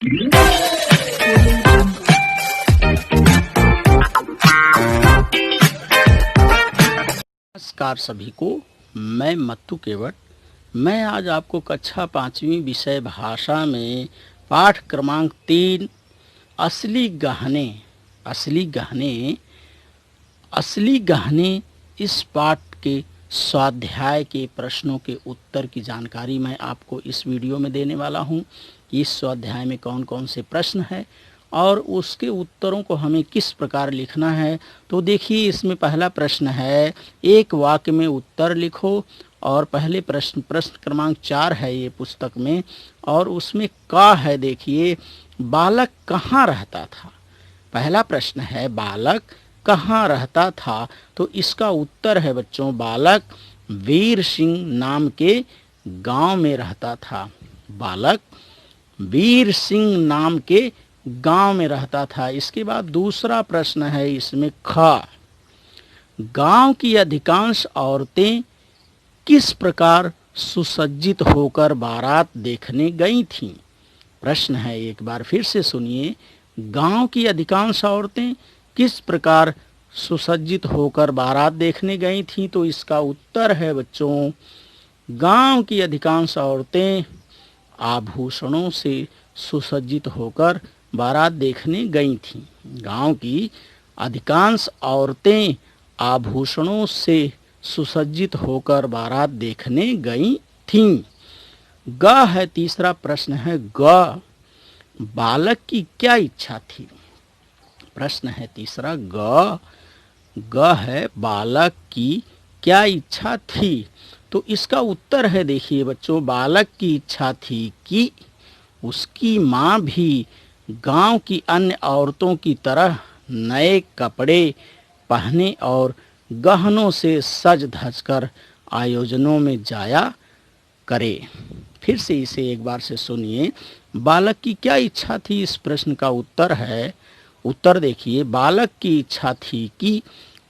नमस्कार सभी को, मैं मत्तू केवट। मैं आज आपको कक्षा 5वीं विषय भाषा में पाठ क्रमांक 3 असली गहने इस पाठ के स्वाध्याय के प्रश्नों के उत्तर की जानकारी मैं आपको इस वीडियो में देने वाला हूं। इस स्वाध्याय में कौन कौन से प्रश्न हैं और उसके उत्तरों को हमें किस प्रकार लिखना है। तो देखिए, इसमें पहला प्रश्न है, एक वाक्य में उत्तर लिखो। और पहले प्रश्न क्रमांक 4 है ये पुस्तक में, और उसमें का है। देखिए, बालक कहाँ रहता था। पहला प्रश्न है, बालक कहाँ रहता था। तो इसका उत्तर है बच्चों, बालक वीर सिंह नाम के गांव में रहता था। बालक वीर सिंह नाम के गांव में रहता था। इसके बाद दूसरा प्रश्न है इसमें ख, गांव की अधिकांश औरतें किस प्रकार सुसज्जित होकर बारात देखने गई थीं। प्रश्न है, एक बार फिर से सुनिए, गांव की अधिकांश औरतें किस प्रकार सुसज्जित होकर बारात देखने गई थीं। तो इसका उत्तर है बच्चों, गांव की अधिकांश औरतें आभूषणों से सुसज्जित होकर बारात देखने गई थीं। गांव की अधिकांश औरतें आभूषणों से सुसज्जित होकर बारात देखने गई थीं। ग है तीसरा प्रश्न है, ग बालक की क्या इच्छा थी। प्रश्न है तीसरा, ग है बालक की क्या इच्छा थी। तो इसका उत्तर है, देखिए बच्चों, बालक की इच्छा थी कि उसकी माँ भी गांव की अन्य औरतों की तरह नए कपड़े पहने और गहनों से सज धज कर आयोजनों में जाया करे। फिर से इसे एक बार से सुनिए, बालक की क्या इच्छा थी। इस प्रश्न का उत्तर देखिए, बालक की इच्छा थी कि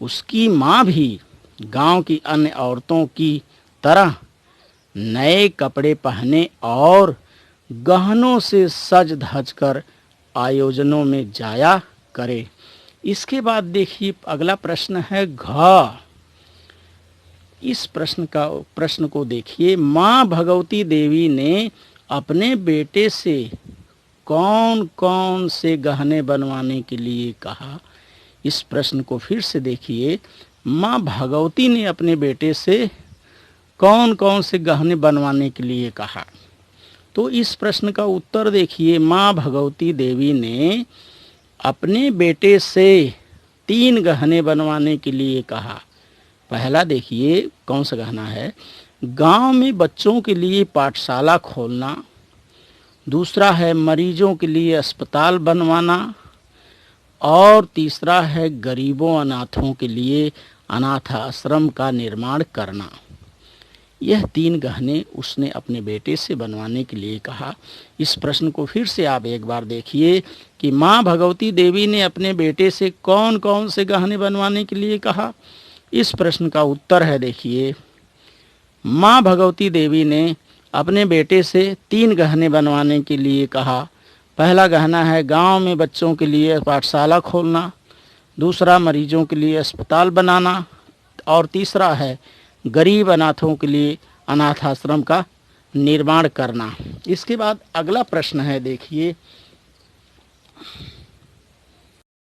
उसकी माँ भी गांव की अन्य औरतों की तरह नए कपड़े पहने और गहनों से सज धज कर आयोजनों में जाया करे। इसके बाद देखिए, अगला प्रश्न है घ। इस प्रश्न को देखिए, माँ भगवती देवी ने अपने बेटे से कौन कौन से गहने बनवाने के लिए कहा। इस प्रश्न को फिर से देखिए, माँ भगवती ने अपने बेटे से कौन कौन से गहने बनवाने के लिए कहा। तो इस प्रश्न का उत्तर देखिए, माँ भगवती देवी ने अपने बेटे से 3 गहने बनवाने के लिए कहा। पहला देखिए कौन सा गहना है, गांव में बच्चों के लिए पाठशाला खोलना। दूसरा है मरीजों के लिए अस्पताल बनवाना। और तीसरा है गरीबों अनाथों के लिए अनाथ आश्रम का निर्माण करना। यह 3 गहने उसने अपने बेटे से बनवाने के लिए कहा। इस प्रश्न को फिर से आप एक बार देखिए कि माँ भगवती देवी ने अपने बेटे से कौन कौन से गहने बनवाने के लिए कहा। इस प्रश्न का उत्तर है, देखिए, माँ भगवती देवी ने अपने बेटे से 3 गहने बनवाने के लिए कहा। पहला गहना है गांव में बच्चों के लिए पाठशाला खोलना। दूसरा मरीजों के लिए अस्पताल बनाना। और तीसरा है गरीब अनाथों के लिए अनाथ आश्रम का निर्माण करना। इसके बाद अगला प्रश्न है, देखिए,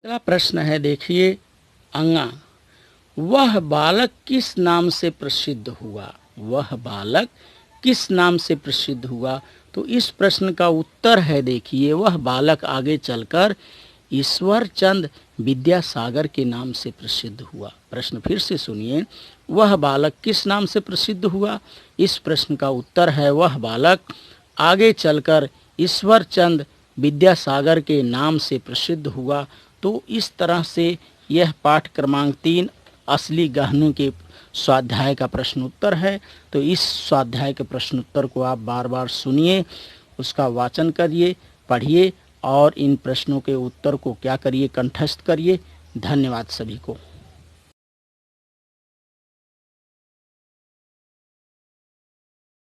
अगला प्रश्न है, देखिए, अंगा, वह बालक किस नाम से प्रसिद्ध हुआ। वह बालक किस नाम से प्रसिद्ध हुआ। तो इस प्रश्न का उत्तर है, देखिए, वह बालक आगे चलकर ईश्वर चंद विद्यासागर के नाम से प्रसिद्ध हुआ। प्रश्न फिर से सुनिए, वह बालक किस नाम से प्रसिद्ध हुआ। इस प्रश्न का उत्तर है, वह बालक आगे चलकर ईश्वर चंद विद्यासागर के नाम से प्रसिद्ध हुआ। तो इस तरह से यह पाठ क्रमांक 3 असली गहनों के स्वाध्याय का प्रश्नोत्तर है। तो इस स्वाध्याय के प्रश्नोत्तर को आप बार बार सुनिए, उसका वाचन करिए, पढ़िए और इन प्रश्नों के उत्तर को क्या करिए, कंठस्थ करिए। धन्यवाद सभी को।